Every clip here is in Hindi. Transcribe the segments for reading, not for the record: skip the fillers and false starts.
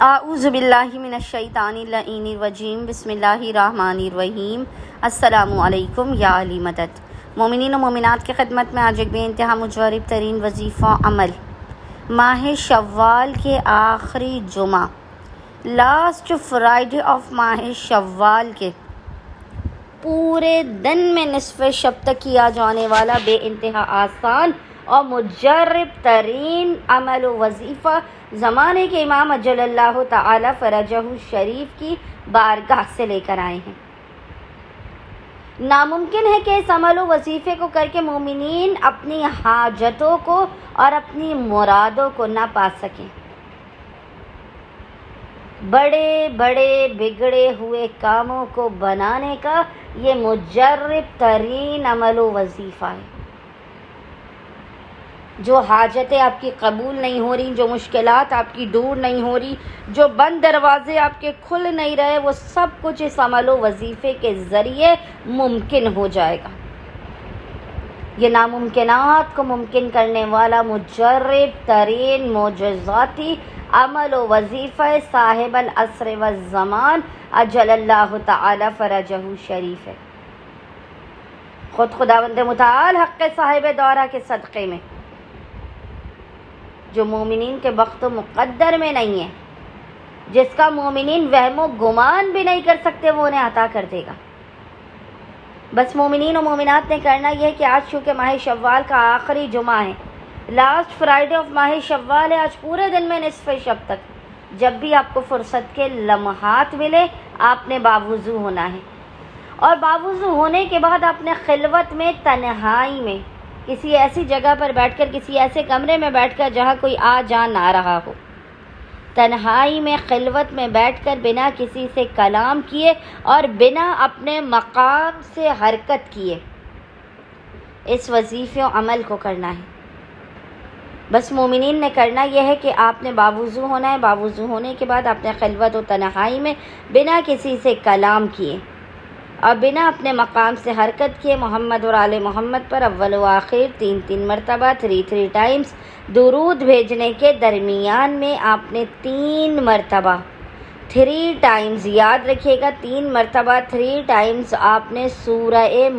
आऊज़ु बिल्लाहि मिनश्शैतानिर्रजीम बिस्मिल्लाहिर्रहमानिर्रहीम। अस्सलामु अलैकुम या अली मदद। मोमिनीन और मोमिनात की खिदमत में आज एक बेइंतहा मुजरब तरीन वजीफ़ा अमल, माह शव्वाल के आखिरी जुमा, लास्ट फ्राइडे ऑफ माह शव्वाल के पूरे दिन में निसफ़ शब तक किया जाने वाला बेइंतहा आसान और मुजर्रब तरीन अमल व वजीफ़ा ज़माने के इमाम अजल्लल्लाहु ताला फ़रजहु शरीफ की बारगाह से लेकर आए हैं। नामुमकिन है कि इस अमल व वजीफ़े को करके मोमिनीन अपनी हाजतों को और अपनी मुरादों को ना पा सकें। बड़े बड़े बिगड़े हुए कामों को बनाने का ये मुजर्रब तरीन अमल व वजीफ़ा है। जो हाजतें आपकी कबूल नहीं हो रही, जो मुश्किलात आपकी दूर नहीं हो रही, जो बंद दरवाजे आपके खुल नहीं रहे, वो सब कुछ इस अमल व वजीफ़े के ज़रिए मुमकिन हो जाएगा। ये नामुमकिनात को मुमकिन करने वाला मुजर्रब तरीन मोजज़ाती अमल व वजीफ़ा साहिबल असर व ज़मान अजल्लल्लाहु ताला फ़रजहु शरीफ है। खुद खुदावंद मुताल हक़ साहिब दौरा के सदक़े में जो मोमिनीन के वक्त मुक़द्दर में नहीं है, जिसका मोमिनीन वहमो गुमान भी नहीं कर सकते, वो उन्हें अता कर देगा। बस मोमिनीन और मोमिनात ने करना यह है कि आज चूँकि माह शव्वाल का आखिरी जुमा है, लास्ट फ्राइडे ऑफ माह शव्वाल है, आज पूरे दिन में निसफ़ शब तक जब भी आपको फ़ुर्सत के लम्हात मिले आपने बावुज़ू होना है। और बावुज़ू होने के बाद आपने खिलवत में, तन्हाई में, किसी ऐसी जगह पर बैठकर, किसी ऐसे कमरे में बैठकर जहाँ कोई आ जा ना रहा हो, तन्हाई में खिलवत में बैठकर बिना किसी से कलाम किए और बिना अपने मकाम से हरकत किए इस वजीफ़े अमल को करना है। बस मोमिनीन ने करना यह है कि आपने बावुज़ू होना है। बावुज़ू होने के बाद आपने खिलवत और तन्हाई में बिना किसी से कलाम किए और बिना अपने मकाम से हरकत किए मोहम्मद और आले मोहम्मद पर अव्वल व आखिर 3 मरतबा 3 टाइम्स दुरूद भेजने के दरमियान में आपने 3 मरतबा 3 टाइम्स, याद रखिएगा 3 मरतबा 3 टाइम्स आपने सूरह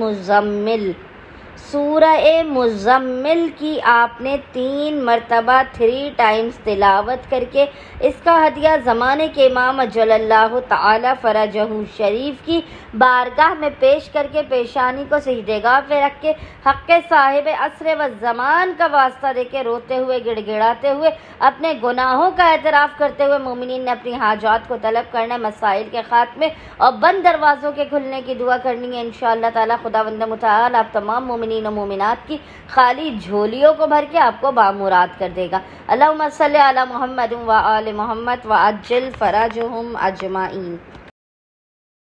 मुज़म्मिल की आपने 3 मरतबा 3 टाइम्स तिलावत करके इसका हदिया ज़माने के इमाम अजल्लल्लाहु ताला फ़रजहु शरीफ की बारगाह में पेश करके पेशानी को सिजदेगाह पे रख के हक़ साहिब असर व ज़मान का वास्ता देके रोते हुए, गिड़गिड़ाते हुए, अपने गुनाहों का एतराफ़ करते हुए मोमिनीन ने अपनी हाजात को तलब करना है, मसाइल के ख़ात्मे और बंद दरवाज़ों के खुलने की दुआ करनी है। इंशाअल्लाह ताला खुदावंद मुताल आप तमाम मोमिनीन और मोमिनात की खाली झोलियों को भर के आपको बामुराद कर देगा। अल्लाहुम्मा सल्ली अला मुहम्मद व आले मुहम्मद व अज्जिल फ़राजहुम अजमाइन।